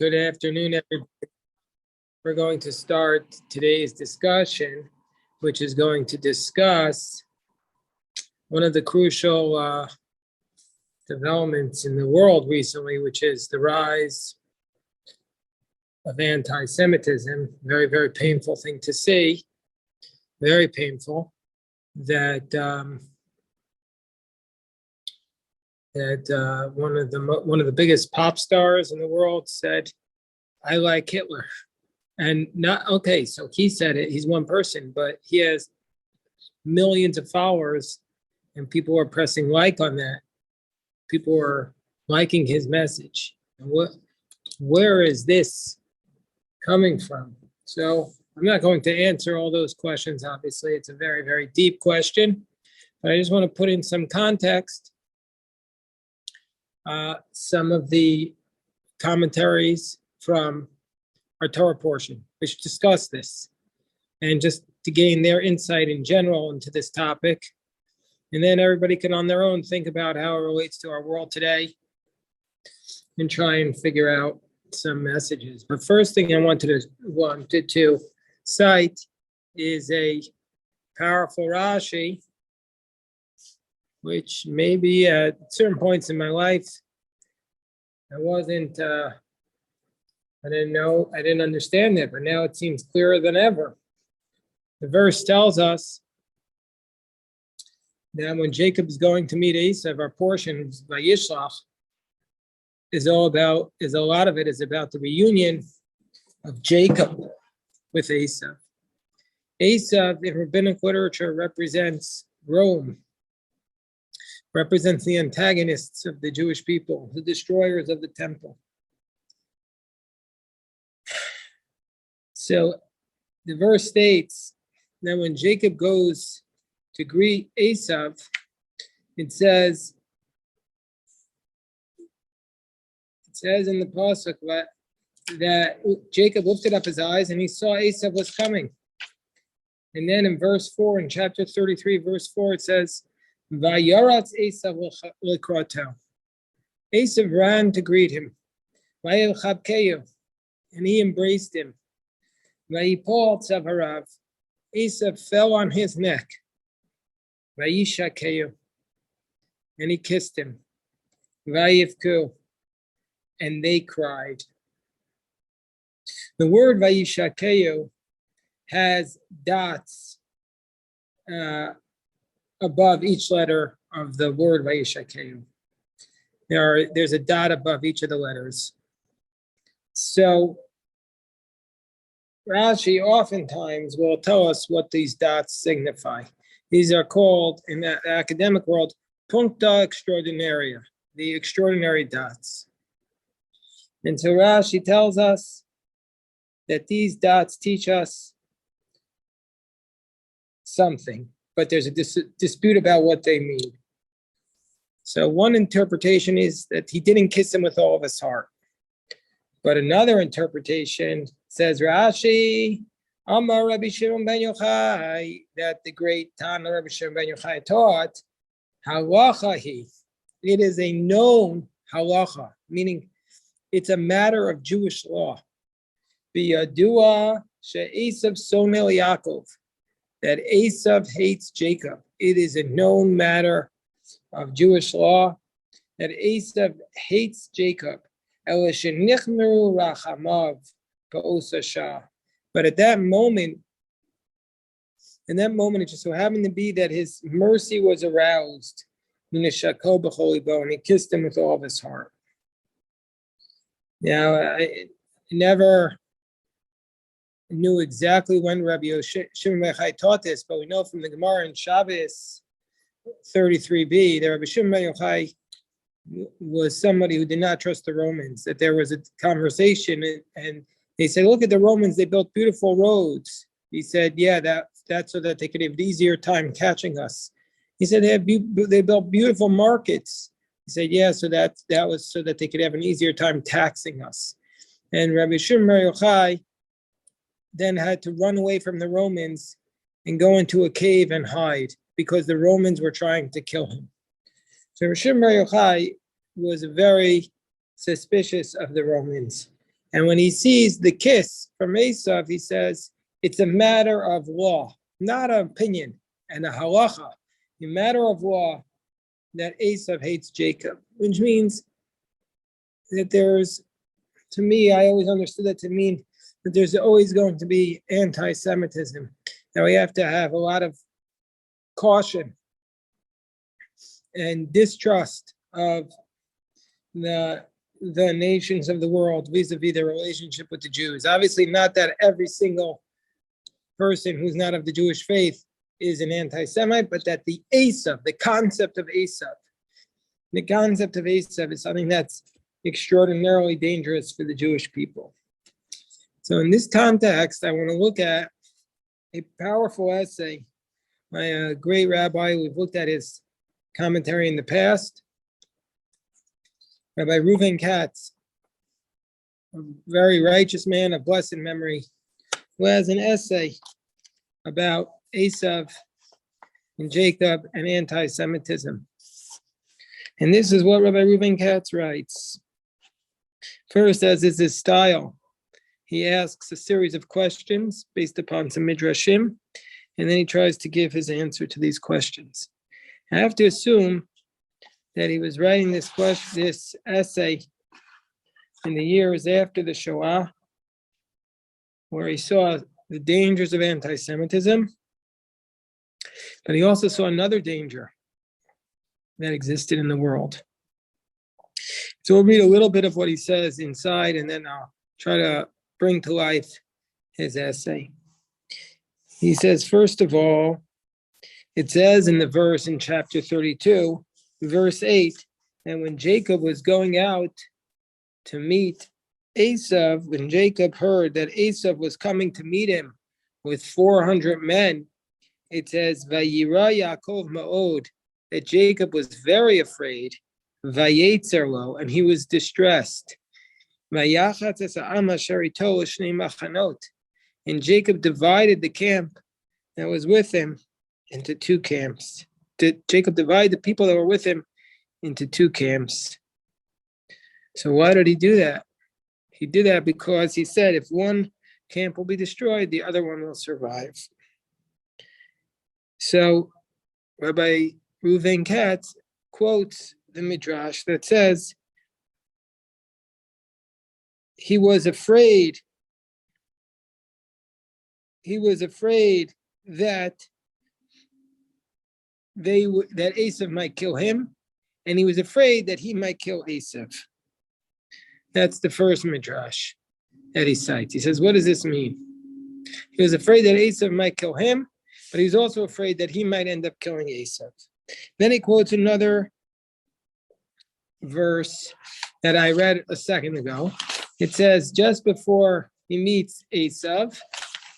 Good afternoon, everybody. We're going to start today's discussion, which is going to discuss one of the crucial developments in the world recently, which is the rise of anti-Semitism. Very, very painful thing to see. Very painful that one of the biggest pop stars in the world said, "I like Hitler." And not okay, so he said it, he's one person, but he has millions of followers, and people are pressing like on that. People are liking his message. And where is this coming from? So I'm not going to answer all those questions, obviously. It's a very, very deep question, but I just want to put in some context. Some of the commentaries from our Torah portion, which discuss this, and just to gain their insight in general into this topic. And then everybody can on their own think about how it relates to our world today and try and figure out some messages. But first thing I wanted to cite is a powerful Rashi, which maybe at certain points in my life, I didn't understand it, but now it seems clearer than ever. The verse tells us that when Jacob is going to meet Esau, our portion, Vayishlach, a lot of it is about the reunion of Jacob with Esau. Esau, in rabbinic literature, represents Rome, represents the antagonists of the Jewish people, the destroyers of the temple. So the verse states that when Jacob goes to greet Esau, it says in the pasuk that Jacob lifted up his eyes and he saw Esau was coming. And then in verse 4, in chapter 33, verse 4, it says, Vayaratz Esau l'krato. Esau ran to greet him. Vayilchabkeyu, and he embraced him. Vayipol tzavarav. Esau fell on his neck. Vayishakeyu, and he kissed him. Vayivku, and they cried. The word Vayishakeyu has dots above each letter of the word Vayishakeyu. There's a dot above each of the letters. So Rashi oftentimes will tell us what these dots signify. These are called, in the academic world, puncta extraordinaria, the extraordinary dots. And so Rashi tells us that these dots teach us something, but there's a dispute about what they mean. So one interpretation is that he didn't kiss him with all of his heart. But another interpretation says Rashi, Amar Rabbi Shimon ben Yochai, that the great Tana Rabbi Shimon ben Yochai taught, halacha it is a known halacha, meaning it's a matter of Jewish law. Biyadua she'esav sonel Yaakov, that Esav hates Jacob. It is a known matter of Jewish law that Esav hates Jacob. But at that moment, it just so happened to be that his mercy was aroused, and he kissed him with all of his heart. Now, I never knew exactly when Rabbi Shimon ben Yochai taught this, but we know from the Gemara in Shabbos 33b that Rabbi Shimon ben Yochai was somebody who did not trust the Romans, that there was a conversation and they said, look at the Romans, they built beautiful roads. He said, yeah, that's so that they could have an easier time catching us. He said, they built beautiful markets. He said, yeah, so that was so that they could have an easier time taxing us. And Rabbi Shimon ben Yochai then had to run away from the Romans and go into a cave and hide because the Romans were trying to kill him. So Rabbi Shimon ben Yochai was very suspicious of the Romans. And when he sees the kiss from Esav, he says, it's a matter of law, not an opinion and a halacha, a matter of law that Esav hates Jacob, which means that there's, to me, I always understood that to mean that there's always going to be anti-Semitism. Now we have to have a lot of caution and distrust of the nations of the world vis-a-vis their relationship with the Jews. Obviously, not that every single person who's not of the Jewish faith is an anti-Semite, but that the Esav, the concept of Esav is something that's extraordinarily dangerous for the Jewish people. So in this context, I want to look at a powerful essay by a great rabbi. We've looked at his commentary in the past, Rabbi Reuven Katz, a very righteous man of blessed memory, who has an essay about Esav and Jacob and anti-Semitism. And this is what Rabbi Reuven Katz writes. First, as is his style, he asks a series of questions based upon some midrashim, and then he tries to give his answer to these questions. I have to assume that he was writing this essay in the years after the Shoah, where he saw the dangers of anti-Semitism, but he also saw another danger that existed in the world. So we'll read a little bit of what he says inside, and then I'll try to bring to life his essay. He says, first of all, it says in the verse in chapter 32, verse 8, that when Jacob was going out to meet Esav, when Jacob heard that Esav was coming to meet him with 400 men, it says, Vayira Yaakov Ma'od, that Jacob was very afraid, Vayetzer lo, and he was distressed. Vayachatz es ha'am asher ito l'shnei machanot, and Jacob divided the camp that was with him into two camps. Jacob divided the people that were with him into two camps. So why did he do that? He did that because he said, if one camp will be destroyed, the other one will survive. So Rabbi Reuven Katz quotes the midrash that says he was afraid that that Esav might kill him, and he was afraid that he might kill Esav. That's the first midrash that he cites. He says, what does this mean? He was afraid that Esav might kill him, but he was also afraid that he might end up killing Esav. Then he quotes another verse that I read a second ago. It says, just before he meets Esav,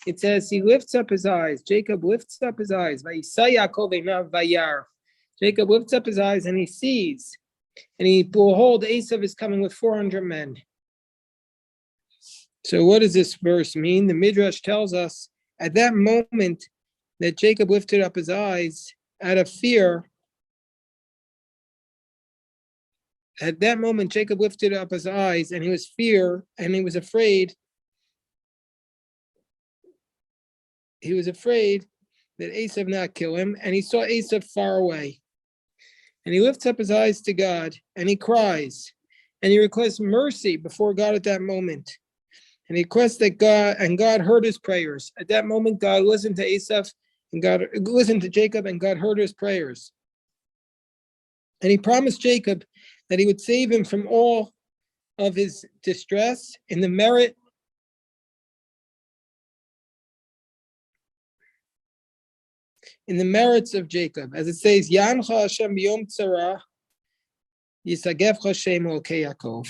it says, he lifts up his eyes. Jacob lifts up his eyes. Jacob lifts up his eyes and he sees. And he, behold, Esav is coming with 400 men. So what does this verse mean? The Midrash tells us at that moment that Jacob lifted up his eyes out of fear. At that moment, Jacob lifted up his eyes and he was afraid. He was afraid that Esav not kill him, and he saw Esav far away. And he lifts up his eyes to God, and he cries, and he requests mercy before God at that moment. And he requests that God heard his prayers. At that moment, God listened to Esav, and God listened to Jacob, and God heard his prayers. And he promised Jacob that he would save him from all of his distress in the merits of Jacob. As it says, Yancha Hashem b'yom tzara, Yisagevcha Shem Elokei Yaakov.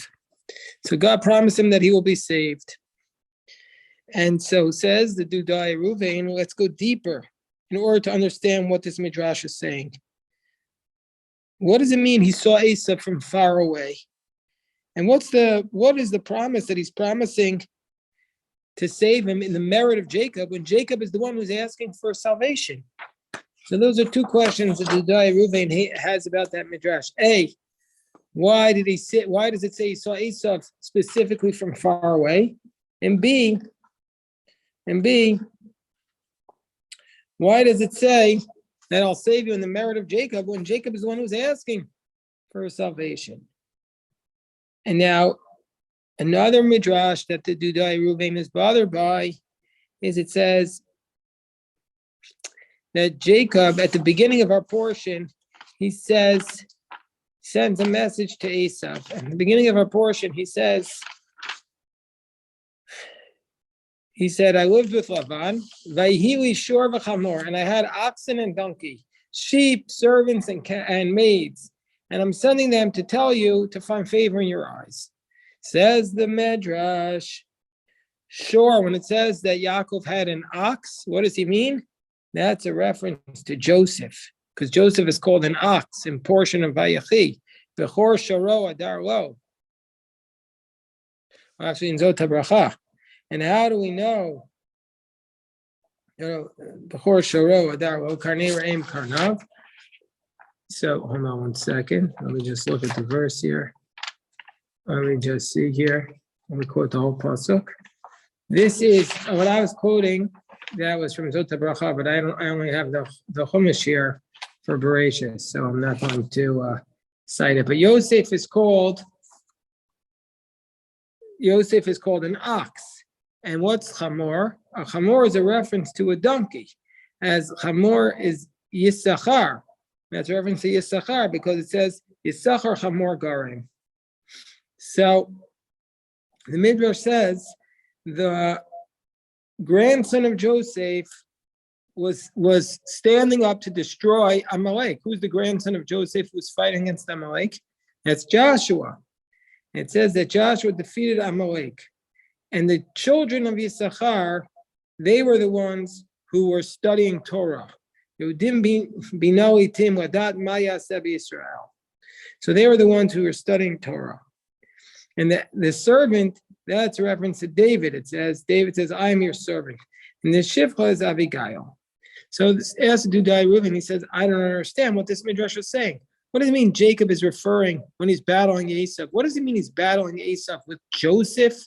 So God promised him that he will be saved. And so says the Dudai Ruvain, let's go deeper in order to understand what this midrash is saying. What does it mean he saw Esav from far away? And what is the promise that he's promising to save him in the merit of Jacob when Jacob is the one who's asking for salvation? So those are two questions that the Dudai Ruvain has about that midrash. A, Why did he sit? Why does it say he saw Esav specifically from far away? And B, why does it say that I'll save you in the merit of Jacob when Jacob is the one who's asking for salvation? And now, another midrash that the Dudai Ruvain is bothered by is it says that Jacob, at the beginning of our portion, he sends a message to Esav. At the beginning of our portion, he said, I lived with Lavan, Vayhili shor v'chamor, and I had oxen and donkey, sheep, servants, and maids, and I'm sending them to tell you to find favor in your eyes. Says the Midrash, sure, when it says that Yaakov had an ox, what does he mean? That's a reference to Joseph, because Joseph is called an ox in portion of Vayechi. Bechor shoro adar lo. Actually, in Zot HaBracha. And how do we know? Bechor shoro adar lo karnei re'em karnav. So hold on one second. Let me just look at the verse here. Let me just see here. Let me quote the whole pasuk. This is what I was quoting. That was from Zot HaBracha, but I only have the Chumash here for Bereshis, so I'm not going to cite it. But Yosef is called an ox. And what's chamor? A chamor is a reference to a donkey, as chamor is Yisachar. That's a reference to Yisachar because it says Yisachar chamor garim. So the Midrash says the grandson of Joseph was standing up to destroy Amalek. Who's the grandson of Joseph who was fighting against Amalek? That's Joshua. It says that Joshua defeated Amalek. And the children of Yisachar, they were the ones who were studying Torah. So they were the ones who were studying Torah. And the servant, that's a reference to David. David says, I am your servant. And the Shifcha is Abigail. So this asks Dudai Reuven, he says, I don't understand what this Midrash is saying. What does it mean Jacob is referring when he's battling Esav? What does it mean he's battling Esav with Joseph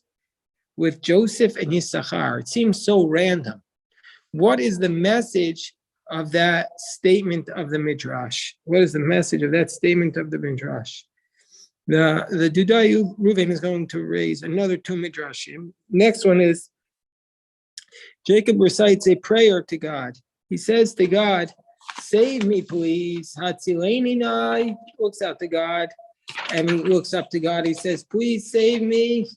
and Yisachar? It seems so random. What is the message of that statement of the Midrash? What is the message of that statement of the Midrash? The Dudai Reuven is going to raise another two Midrashim. Next one is Jacob recites a prayer to God. He says to God, save me, please. Hatzileni nai. Looks out to God, and he looks up to God. He says, please save me.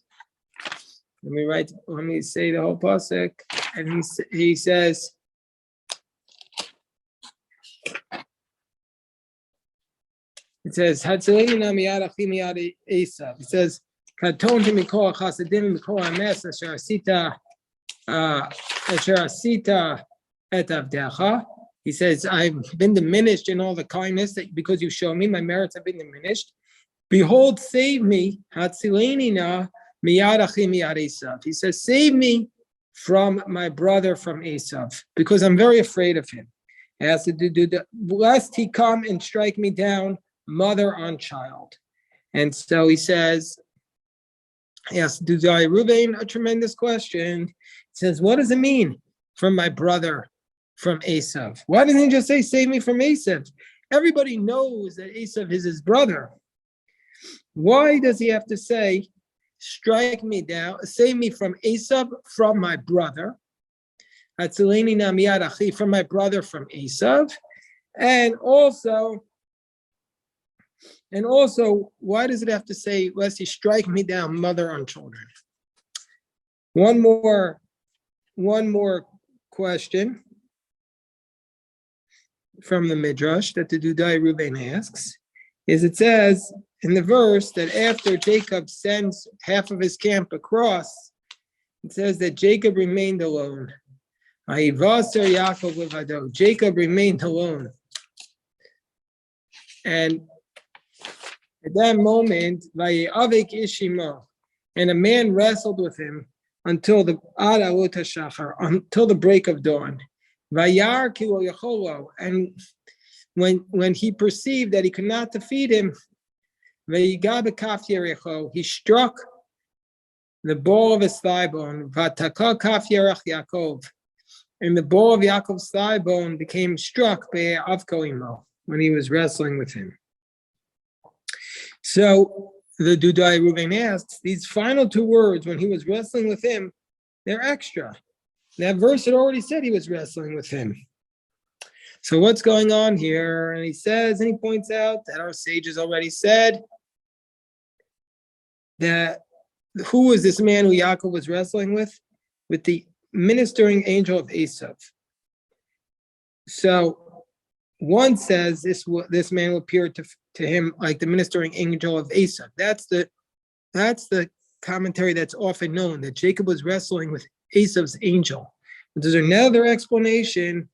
Let me say the whole pasuk. And he says, it says, Hatzileni na miyad achi miyad Esav. It says, Katonti mikol chasadim mikol hames asher asita et avdecha. He says, I've been diminished in all the kindness that because you show me, my merits have been diminished. Behold, save me. Hatzileni na miyad achi miyad Esav. He says, save me from my brother from Esav, because I'm very afraid of him. He has to do lest he come and strike me down, mother on child. And so he says, yes, Dudai Reuven, a tremendous question. He says, what does it mean from my brother from Esav? Why doesn't he just say, save me from Esav? Everybody knows that Esav is his brother. Why does he have to say, strike me down, save me from Esav, from my brother? Hatzileni na miyad achi, from my brother from Esav. And also, why does it have to say, lest he strike me down, mother on children? One more question from the Midrash that the Dudai Reuven asks is, it says in the verse that after Jacob sends half of his camp across, it says that Jacob remained alone. Jacob remained alone. And at that moment, and a man wrestled with him until the break of dawn. And when he perceived that he could not defeat him, Vayiga b'kaf Yerecho. He struck the ball of his thigh bone. Vataka kaf Yerech Yaakov. And the ball of Yaakov's thigh bone became struck by Avko Imo when he was wrestling with him. So the Dudai Reuven asks, these final two words, when he was wrestling with him, they're extra. That verse had already said he was wrestling with him. So what's going on here? And he says, and he points out that our sages already said that who was this man who Yaakov was wrestling with? With the ministering angel of Esav. So one says this man will appear to him like the ministering angel of Esav. That's the commentary that's often known, that Jacob was wrestling with Esav's angel. But there's another explanation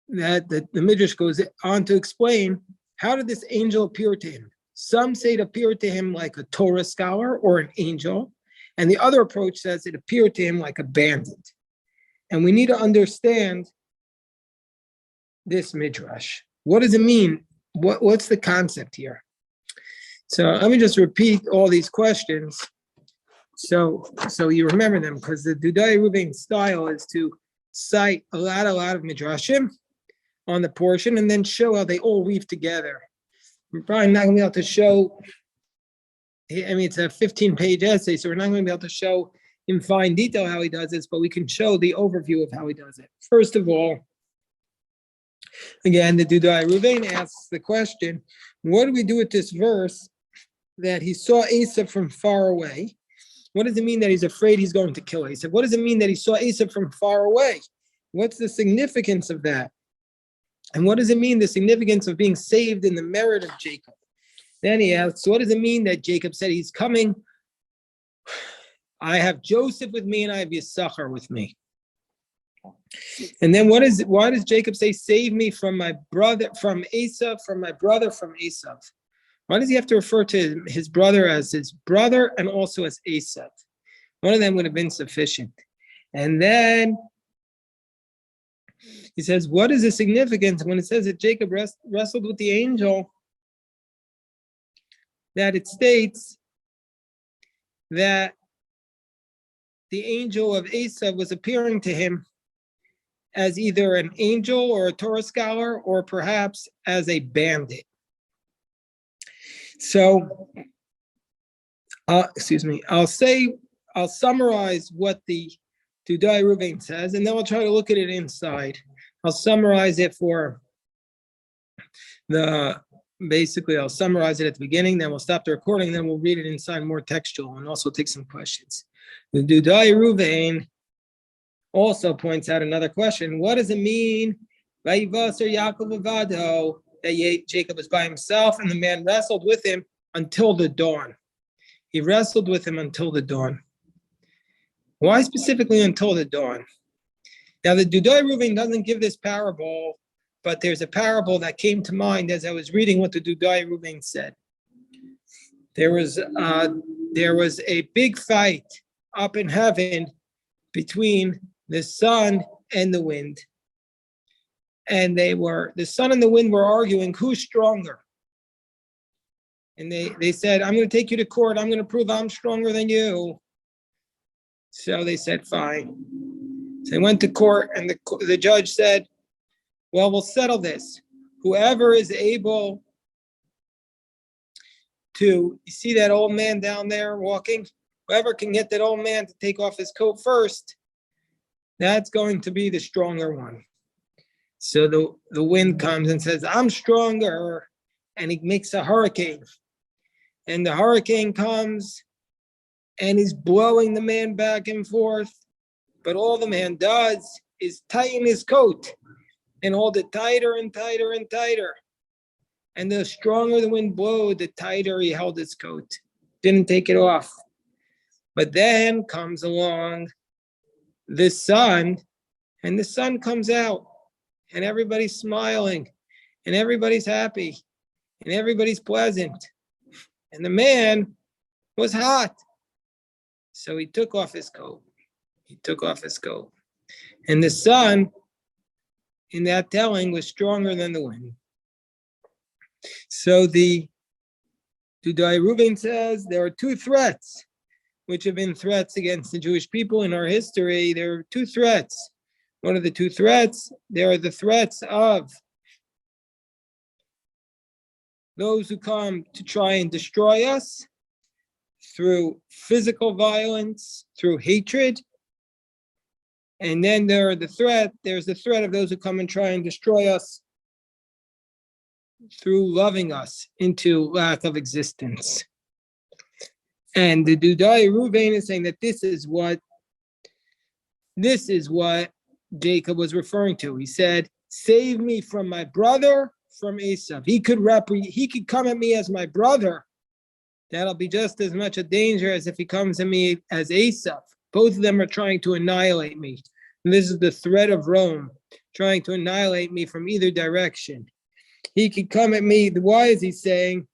that the Midrash goes on to explain, how did this angel appear to him? Some say it appeared to him like a Torah scholar or an angel, and the other approach says it appeared to him like a bandit. And we need to understand this Midrash. What does it mean? What's the concept here? So let me just repeat all these questions so you remember them, because the Dudai Reuven style is to cite a lot of Midrashim on the portion and then show how they all weave together. We're probably not going to be able to show, I mean, it's a 15-page essay, so we're not going to be able to show in fine detail how he does this, but we can show the overview of how he does it. First of all, again, the Dudai Reuven asks the question, what do we do with this verse that he saw Esav from far away? What does it mean that he's afraid he's going to kill Esav? What does it mean that he saw Esav from far away? What's the significance of that? And what does it mean, the significance of being saved in the merit of Jacob? Then he asks, what does it mean that Jacob said he's coming? I have Joseph with me and I have Yisachar with me. And then why does Jacob say, save me from my brother, from Esav, from my brother, from Esav? Why does he have to refer to his brother as his brother and also as Esav? One of them would have been sufficient. And then he says, what is the significance when it says that Jacob wrestled with the angel? That it states that the angel of Esav was appearing to him as either an angel or a Torah scholar, or perhaps as a bandit. So, I'll summarize what the Dudai Reuven says, and then we'll try to look at it inside. I'll summarize it I'll summarize it at the beginning, then we'll stop the recording, then we'll read it inside more textual and also take some questions. The Dudai Reuven also points out another question. What does it mean, Vayivasar Yaakov Avado, that Jacob was by himself and the man wrestled with him until the dawn? He wrestled with him until the dawn. Why specifically until the dawn? Now, the Dudai Reuven doesn't give this parable, but there's a parable that came to mind as I was reading what the Dudai Reuven said. There was a big fight up in heaven between the sun and the wind. And the sun and the wind were arguing who's stronger. And they said, I'm going to take you to court. I'm going to prove I'm stronger than you. So they said, fine. So they went to court, and the judge said, well, we'll settle this. Whoever is able to, you see that old man down there walking? Whoever can get that old man to take off his coat first, that's going to be the stronger one. So the wind comes and says, I'm stronger. And he makes a hurricane. And the hurricane comes and he's blowing the man back and forth. But all the man does is tighten his coat and hold it tighter and tighter and tighter. And the stronger the wind blew, the tighter he held his coat. Didn't take it off. But then comes along the sun, and the sun comes out, and everybody's smiling, and everybody's happy, and everybody's pleasant. And the man was hot. So he took off his coat. And the sun, in that telling, was stronger than the wind. So the Dudai Reuben says there are two threats which have been threats against the Jewish people in our history. There are two threats. What are the two threats? There are the threats of those who come to try and destroy us through physical violence, through hatred. And then there's the threat of those who come and try and destroy us through loving us into lack of existence. And the Dudai Reuven is saying that this is what Jacob was referring to. He said, "Save me from my brother, from Esau." He could come at me as my brother. That'll be just as much a danger as if he comes at me as Esau. Both of them are trying to annihilate me. And this is the threat of Rome, trying to annihilate me from either direction. He could come at me. Why is he saying?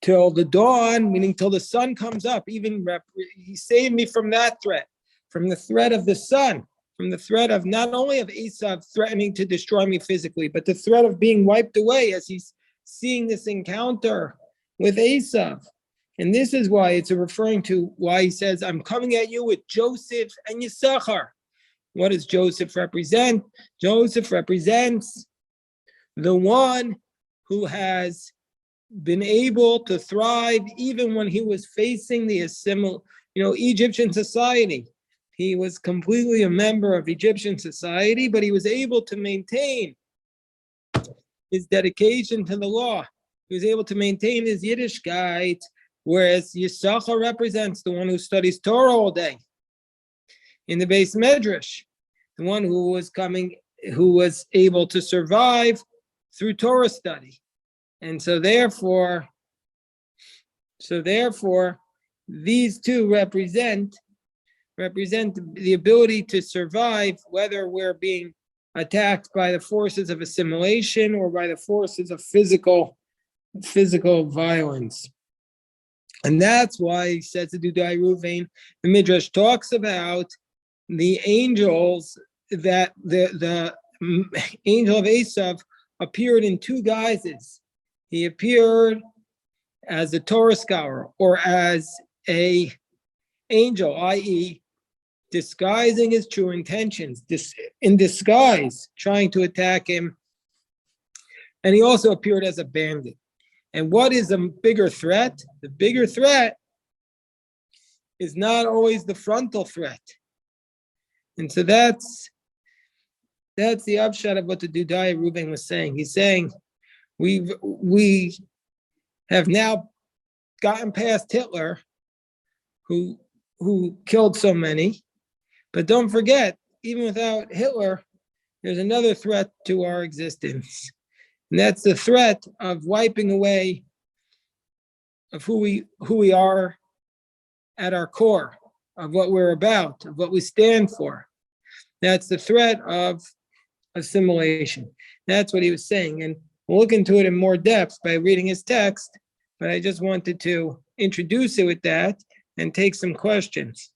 Till the dawn, meaning till the sun comes up. He saved me from that threat, from the threat of the sun, from the threat of not only of Esau threatening to destroy me physically, but the threat of being wiped away as he's seeing this encounter with Esau. And this is why it's referring to why he says, "I'm coming at you with Joseph and Yisachar." What does Joseph represent? Joseph represents the one who has been able to thrive even when he was facing the Egyptian society. He was completely a member of Egyptian society, but he was able to maintain his dedication to the law. He was able to maintain his Yiddishkeit, whereas Yisachar represents the one who studies Torah all day in the Beis Medrash, the one who was able to survive through Torah study. And so therefore, these two represent the ability to survive, whether we're being attacked by the forces of assimilation or by the forces of physical violence. And that's why he says to Dudai Reuven, the Midrash talks about the angels, that the angel of Esau appeared in two guises. He appeared as a Torah scholar or as a angel, i.e., disguising his true intentions, in disguise, trying to attack him. And he also appeared as a bandit. And what is a bigger threat? The bigger threat is not always the frontal threat. And so that's the upshot of what the Dudai Reuven was saying. He's saying, we have now gotten past Hitler, who killed so many, but don't forget, even without Hitler, there's another threat to our existence, and that's the threat of wiping away of who we are at our core, of what we're about, of what we stand for. That's the threat of assimilation. That's what he was saying, and we'll look into it in more depth by reading his text, but I just wanted to introduce it with that and take some questions.